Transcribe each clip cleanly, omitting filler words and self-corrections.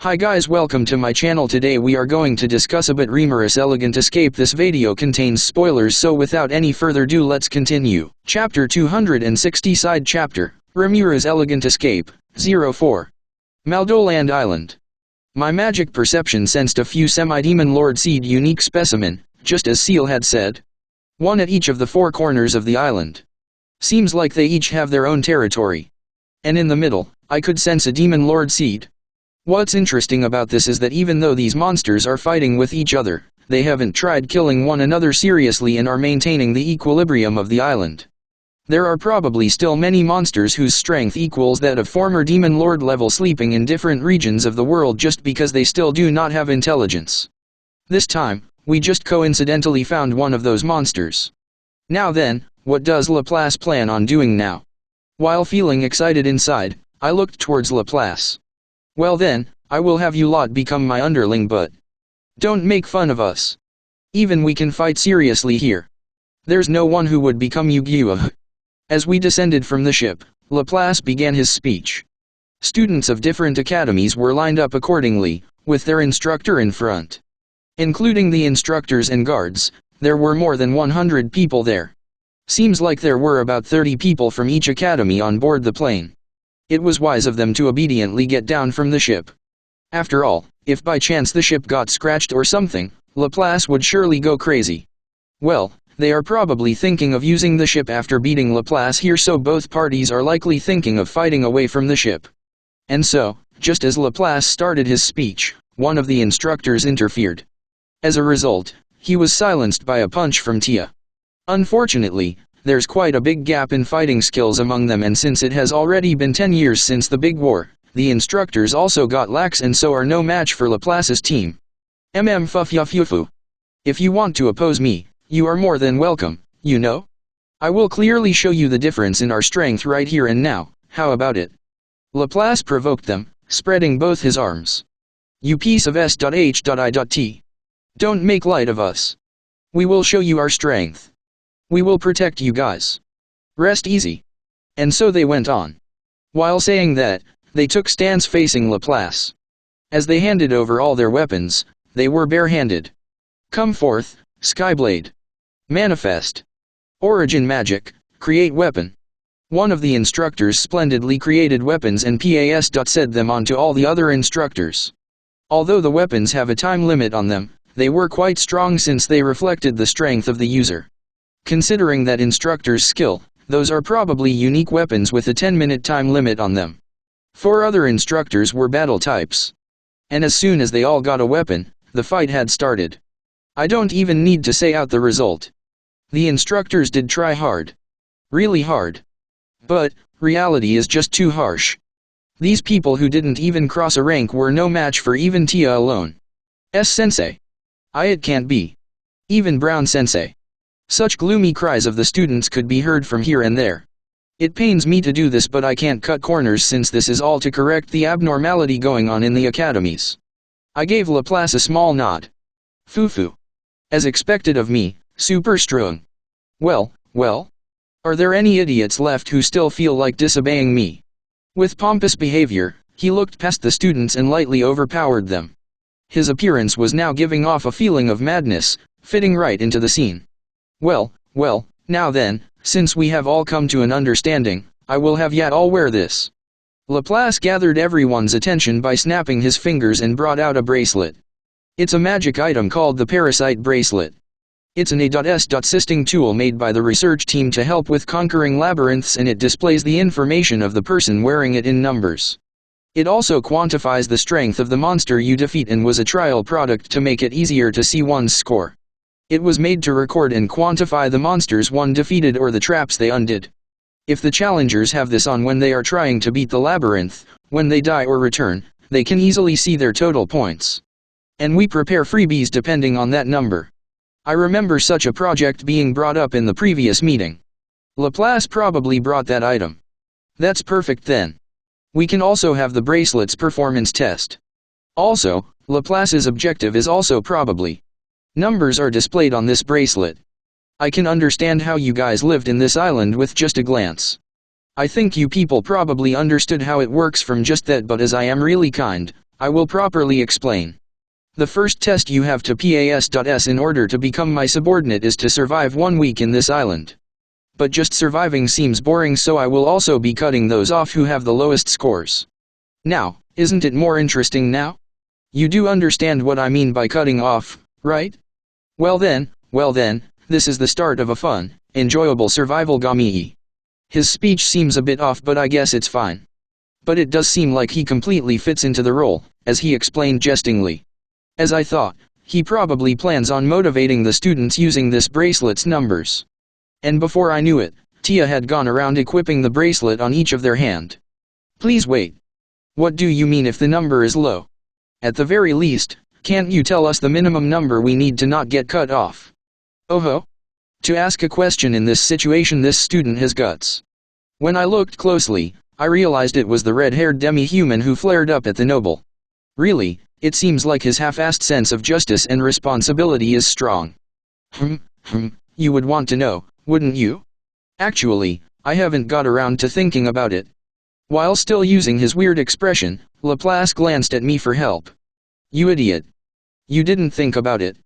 Hi guys, welcome to my channel. Today we are going to discuss about Rimuru's elegant escape. This video contains spoilers, so without any further ado let's continue. Chapter 260 Side Chapter, Rimuru's elegant escape, 04. Maldoland Island. My magic perception sensed a few semi-demon lord seed unique specimen, just as Seal had said. One at each of the four corners of the island. Seems like they each have their own territory. And in the middle, I could sense a demon lord seed. What's interesting about this is that even though these monsters are fighting with each other, they haven't tried killing one another seriously and are maintaining the equilibrium of the island. There are probably still many monsters whose strength equals that of former demon lord level sleeping in different regions of the world just because they still do not have intelligence. This time, we just coincidentally found one of those monsters. Now then, what does Laplace plan on doing now? While feeling excited inside, I looked towards Laplace. Well then, I will have you lot become my underling, but don't make fun of us. Even we can fight seriously here. There's no one who would become Yu-Gi-Oh! As we descended from the ship, Laplace began his speech. Students of different academies were lined up accordingly, with their instructor in front. Including the instructors and guards, there were more than 100 people there. Seems like there were about 30 people from each academy on board the plane. It was wise of them to obediently get down from the ship. After all, if by chance the ship got scratched or something, Laplace would surely go crazy. Well, they are probably thinking of using the ship after beating Laplace here, so both parties are likely thinking of fighting away from the ship. And so, just as Laplace started his speech, one of the instructors interfered. As a result, he was silenced by a punch from Tia. Unfortunately, there's quite a big gap in fighting skills among them, and since it has already been 10 years since the big war, the instructors also got lax and so are no match for Laplace's team. Fufu. If you want to oppose me, you are more than welcome, you know? I will clearly show you the difference in our strength right here and now, how about it? Laplace provoked them, spreading both his arms. You piece of s.h.i.t. Don't make light of us. We will show you our strength. We will protect you guys. Rest easy. And so they went on. While saying that, they took stance facing Laplace. As they handed over all their weapons, they were barehanded. Come forth, Skyblade. Manifest. Origin magic, create weapon. One of the instructors splendidly created weapons and said them on to all the other instructors. Although the weapons have a time limit on them, they were quite strong since they reflected the strength of the user. Considering that instructor's skill, those are probably unique weapons with a 10-minute time limit on them. 4 other instructors were battle types. And as soon as they all got a weapon, the fight had started. I don't even need to say out the result. The instructors did try hard. Really hard. But, reality is just too harsh. These people who didn't even cross a rank were no match for even Tia alone. Sensei. It can't be. Even Brown Sensei. Such gloomy cries of the students could be heard from here and there. It pains me to do this, but I can't cut corners since this is all to correct the abnormality going on in the academies. I gave Laplace a small nod. Fufu. As expected of me, super strong. Well. Are there any idiots left who still feel like disobeying me? With pompous behavior, he looked past the students and lightly overpowered them. His appearance was now giving off a feeling of madness, fitting right into the scene. Well, now then, since we have all come to an understanding, I will have yat all wear this. Laplace gathered everyone's attention by snapping his fingers and brought out a bracelet. It's a magic item called the Parasite Bracelet. It's an A.S.Sisting tool made by the research team to help with conquering labyrinths, and it displays the information of the person wearing it in numbers. It also quantifies the strength of the monster you defeat and was a trial product to make it easier to see one's score. It was made to record and quantify the monsters one defeated or the traps they undid. If the challengers have this on when they are trying to beat the labyrinth, when they die or return, they can easily see their total points. And we prepare freebies depending on that number. I remember such a project being brought up in the previous meeting. Laplace probably brought that item. That's perfect then. We can also have the bracelet's performance test. Also, Laplace's objective is also probably. Numbers are displayed on this bracelet. I can understand how you guys lived in this island with just a glance. I think you people probably understood how it works from just that, but as I am really kind, I will properly explain. The first test you have to pass.s in order to become my subordinate is to survive 1 week in this island. But just surviving seems boring, so I will also be cutting those off who have the lowest scores. Now, isn't it more interesting now? You do understand what I mean by cutting off, right? Well then, this is the start of a fun, enjoyable survival game. His speech seems a bit off, but I guess it's fine. But it does seem like he completely fits into the role, as he explained jestingly. As I thought, he probably plans on motivating the students using this bracelet's numbers. And before I knew it, Tia had gone around equipping the bracelet on each of their hand. Please wait. What do you mean if the number is low? At the very least, can't you tell us the minimum number we need to not get cut off? Oh. To ask a question in this situation, this student has guts. When I looked closely, I realized it was the red-haired demi-human who flared up at the noble. Really, it seems like his half-assed sense of justice and responsibility is strong. You would want to know, wouldn't you? Actually, I haven't got around to thinking about it. While still using his weird expression, Laplace glanced at me for help. You idiot. You didn't think about it.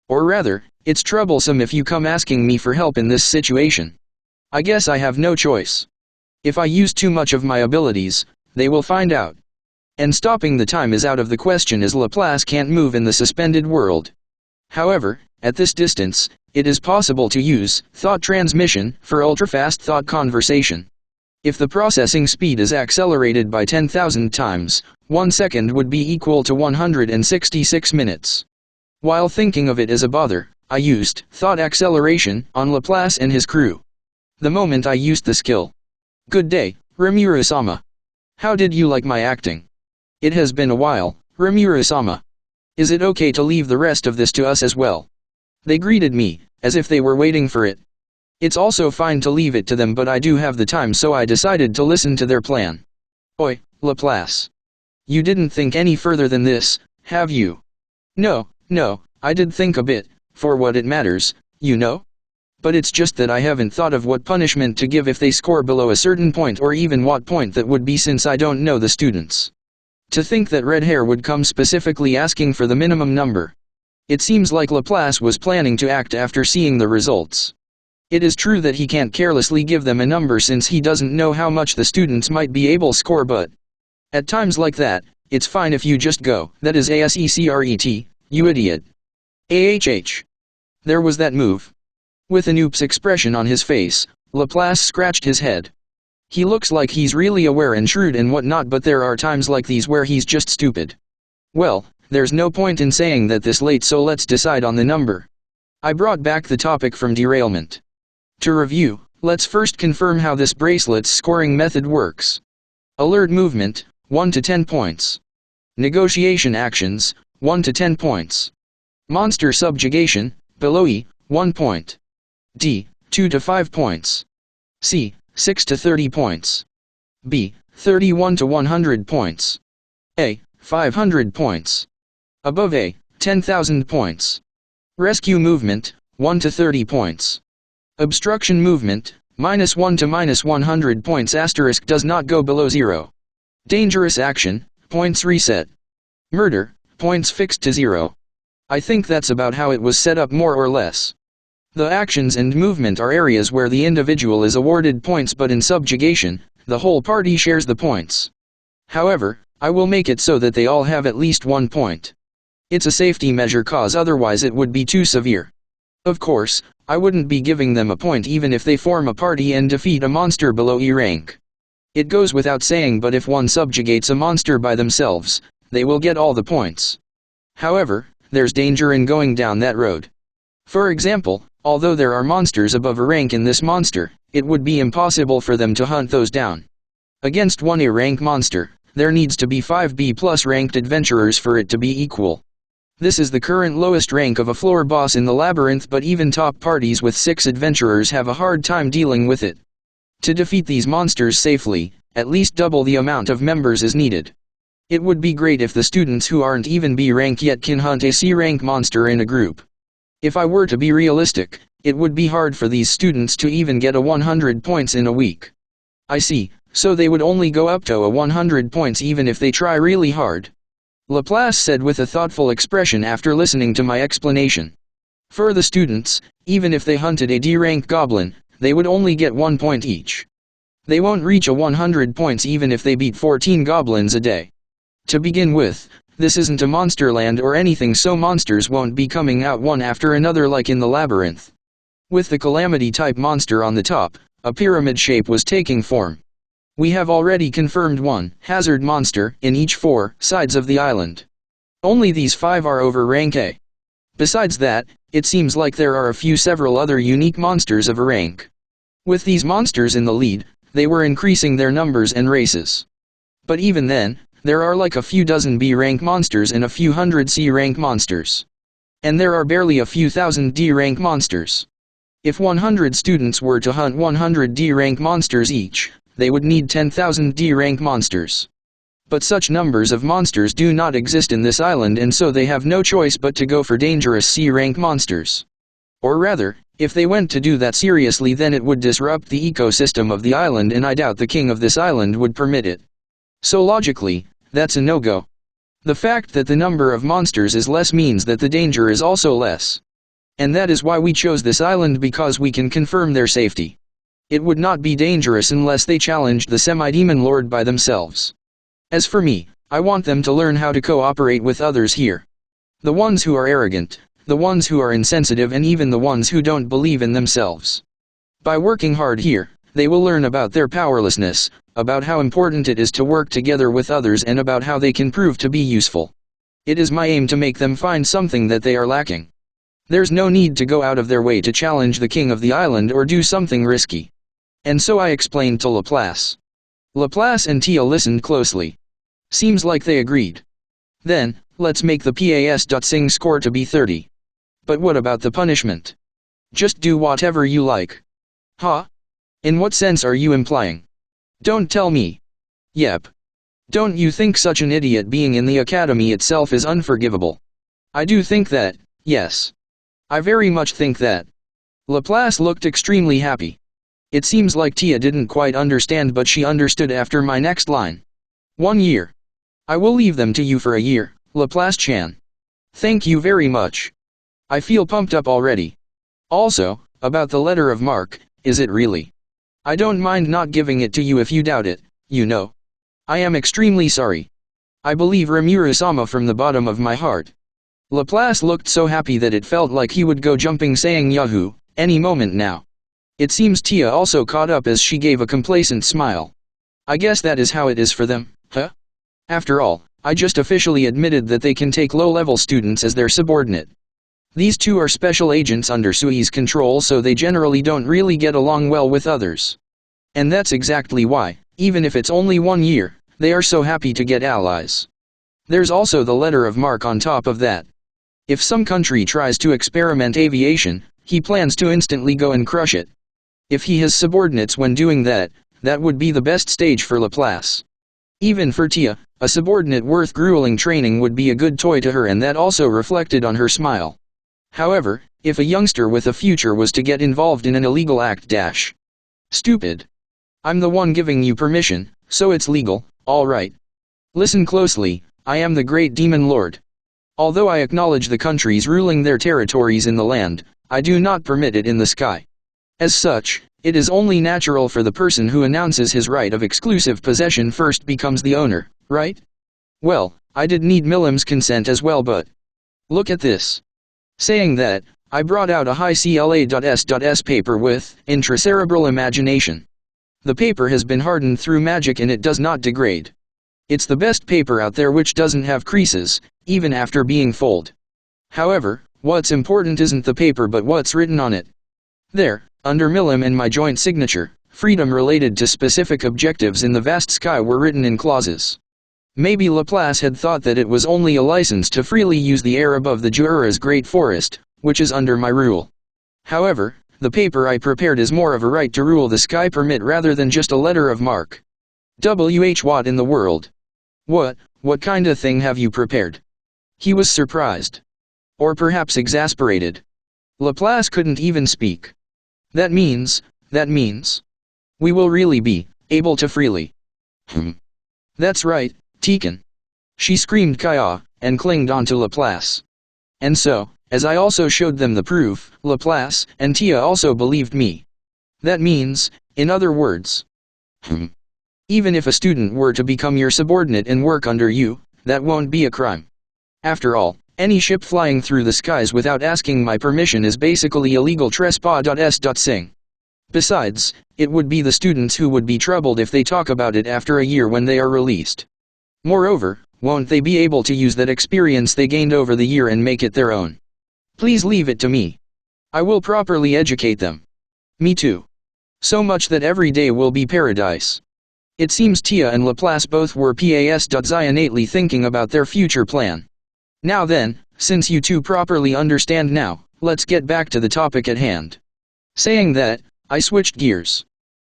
Or rather, it's troublesome if you come asking me for help in this situation. I guess I have no choice. If I use too much of my abilities, they will find out. And stopping the time is out of the question, as Laplace can't move in the suspended world. However, at this distance, it is possible to use thought transmission for ultra-fast thought conversation. If the processing speed is accelerated by 10,000 times, 1 second would be equal to 166 minutes. While thinking of it as a bother, I used thought acceleration on Laplace and his crew. The moment I used the skill. Good day, Rimuru-sama. How did you like my acting? It has been a while, Rimuru-sama. Is it okay to leave the rest of this to us as well? They greeted me, as if they were waiting for it. It's also fine to leave it to them, but I do have the time, so I decided to listen to their plan. Oi, Laplace. You didn't think any further than this, have you? No, I did think a bit, for what it matters, you know? But it's just that I haven't thought of what punishment to give if they score below a certain point, or even what point that would be, since I don't know the students. To think that Red Hair would come specifically asking for the minimum number. It seems like Laplace was planning to act after seeing the results. It is true that he can't carelessly give them a number since he doesn't know how much the students might be able to score, but at times like that, it's fine if you just go, that is ASECRET, you idiot. AHH. There was that move. With an oops expression on his face, Laplace scratched his head. He looks like he's really aware and shrewd and whatnot, but there are times like these where he's just stupid. Well, there's no point in saying that this late, so let's decide on the number. I brought back the topic from derailment. To review, let's first confirm how this bracelet's scoring method works. Alert movement, 1 to 10 points. Negotiation actions, 1 to 10 points. Monster subjugation, below E, 1 point. D, 2 to 5 points. C, 6 to 30 points. B, 31 to 100 points. A, 500 points. Above A, 10,000 points. Rescue movement, 1 to 30 points. Obstruction movement, -1 to -100 points * does not go below 0. Dangerous action, points reset. Murder, points fixed to 0. I think that's about how it was set up, more or less. The actions and movement are areas where the individual is awarded points, but in subjugation, the whole party shares the points. However, I will make it so that they all have at least 1 point. It's a safety measure, cause otherwise it would be too severe. Of course, I wouldn't be giving them a point even if they form a party and defeat a monster below E rank. It goes without saying, but if one subjugates a monster by themselves, they will get all the points. However, there's danger in going down that road. For example, although there are monsters above a rank in this monster, it would be impossible for them to hunt those down. Against one A rank monster, there needs to be 5 B+ ranked adventurers for it to be equal. This is the current lowest rank of a floor boss in the labyrinth, but even top parties with 6 adventurers have a hard time dealing with it. To defeat these monsters safely, at least double the amount of members is needed. It would be great if the students who aren't even B rank yet can hunt a C rank monster in a group. If I were to be realistic, it would be hard for these students to even get a 100 points in a week. I see, so they would only go up to a 100 points even if they try really hard. Laplace said with a thoughtful expression after listening to my explanation. For the students, even if they hunted a D-rank goblin, they would only get 1 point each. They won't reach a 100 points even if they beat 14 goblins a day. To begin with, this isn't a monster land or anything, so monsters won't be coming out one after another like in the labyrinth. With the calamity-type monster on the top, a pyramid shape was taking form. We have already confirmed one hazard monster in each 4 sides of the island. Only these 5 are over rank A. Besides that, it seems like there are several other unique monsters of a rank. With these monsters in the lead, they were increasing their numbers and races. But even then, there are like a few dozen B-rank monsters and a few hundred C-rank monsters. And there are barely a few thousand D-rank monsters. If 100 students were to hunt 100 D-rank monsters each, they would need 10,000 D-rank monsters. But such numbers of monsters do not exist in this island, and so they have no choice but to go for dangerous C-rank monsters. Or rather, if they went to do that seriously, then it would disrupt the ecosystem of the island, and I doubt the king of this island would permit it. So logically, that's a no-go. The fact that the number of monsters is less means that the danger is also less. And that is why we chose this island, because we can confirm their safety. It would not be dangerous unless they challenged the semi-demon lord by themselves. As for me, I want them to learn how to cooperate with others here. The ones who are arrogant, the ones who are insensitive, and even the ones who don't believe in themselves. By working hard here, they will learn about their powerlessness, about how important it is to work together with others, and about how they can prove to be useful. It is my aim to make them find something that they are lacking. There's no need to go out of their way to challenge the king of the island or do something risky. And so I explained to Laplace. Laplace and Tia listened closely. Seems like they agreed. Then, let's make the PAS.sing score to be 30. But what about the punishment? Just do whatever you like. Huh? In what sense are you implying? Don't tell me. Yep. Don't you think such an idiot being in the academy itself is unforgivable? I do think that, yes. I very much think that. Laplace looked extremely happy. It seems like Tia didn't quite understand, but she understood after my next line. 1 year. I will leave them to you for a year, Laplace-chan. Thank you very much. I feel pumped up already. Also, about the letter of marque, is it really? I don't mind not giving it to you if you doubt it, you know. I am extremely sorry. I believe Rimuru-sama from the bottom of my heart. Laplace looked so happy that it felt like he would go jumping saying Yahoo! Any moment now. It seems Tia also caught up as she gave a complacent smile. I guess that is how it is for them, huh? After all, I just officially admitted that they can take low-level students as their subordinate. These two are special agents under Sui's control, so they generally don't really get along well with others. And that's exactly why, even if it's only 1 year, they are so happy to get allies. There's also the letter of marque on top of that. If some country tries to experiment aviation, he plans to instantly go and crush it. If he has subordinates when doing that, that would be the best stage for Laplace. Even for Tia, a subordinate worth grueling training would be a good toy to her, and that also reflected on her smile. However, if a youngster with a future was to get involved in an illegal act stupid. I'm the one giving you permission, so it's legal, alright. Listen closely, I am the great demon lord. Although I acknowledge the countries ruling their territories in the land, I do not permit it in the sky. As such, it is only natural for the person who announces his right of exclusive possession first becomes the owner, right? Well, I did need Milim's consent as well, but look at this. Saying that, I brought out a high CLA.S.S paper with intracerebral imagination. The paper has been hardened through magic and it does not degrade. It's the best paper out there which doesn't have creases, even after being folded. However, what's important isn't the paper but what's written on it. There, under Milim and my joint signature, freedom related to specific objectives in the vast sky were written in clauses. Maybe Laplace had thought that it was only a license to freely use the air above the Juura's Great Forest, which is under my rule. However, the paper I prepared is more of a right to rule the sky permit rather than just a letter of marque. What in the world? What kinda thing have you prepared? He was surprised. Or perhaps exasperated. Laplace couldn't even speak. That means, we will really be able to freely. That's right, Tekken. She screamed Kaya, and clinged onto Laplace. And so, as I also showed them the proof, Laplace and Tia also believed me. That means, in other words, even if a student were to become your subordinate and work under you, that won't be a crime. After all, any ship flying through the skies without asking my permission is basically illegal trespass. Besides, it would be the students who would be troubled if they talk about it after a year when they are released. Moreover, won't they be able to use that experience they gained over the year and make it their own? Please leave it to me. I will properly educate them. Me too. So much that every day will be paradise. It seems Tia and Laplace both were innately thinking about their future plan. Now then, since you two properly understand now, let's get back to the topic at hand. Saying that, I switched gears.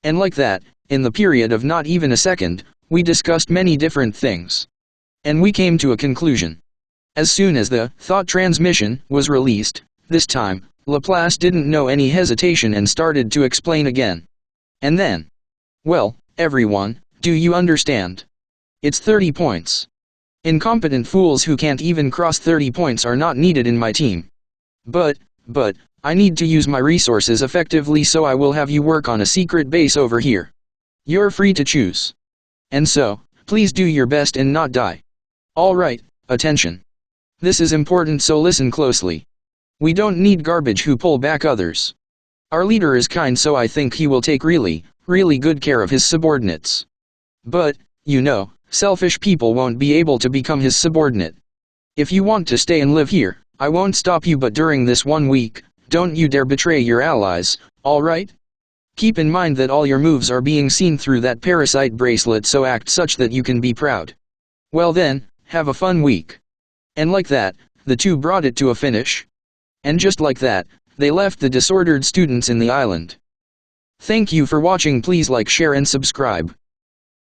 And like that, in the period of not even a second, we discussed many different things. And we came to a conclusion. As soon as the thought transmission was released, this time, Laplace didn't know any hesitation and started to explain again. And then, well, everyone, do you understand? It's 30 points. Incompetent fools who can't even cross 30 points are not needed in my team. But, I need to use my resources effectively, so I will have you work on a secret base over here. You're free to choose. And so, please do your best and not die. Alright, attention. This is important, so listen closely. We don't need garbage who pull back others. Our leader is kind, so I think he will take really good care of his subordinates. But, you know, selfish people won't be able to become his subordinate. If you want to stay and live here, I won't stop you, but during this 1 week, don't you dare betray your allies, alright? Keep in mind that all your moves are being seen through that parasite bracelet, so act such that you can be proud. Well then, have a fun week. And like that, the two brought it to a finish. And just like that, they left the disordered students in the island. Thank you for watching. Please like, share and subscribe.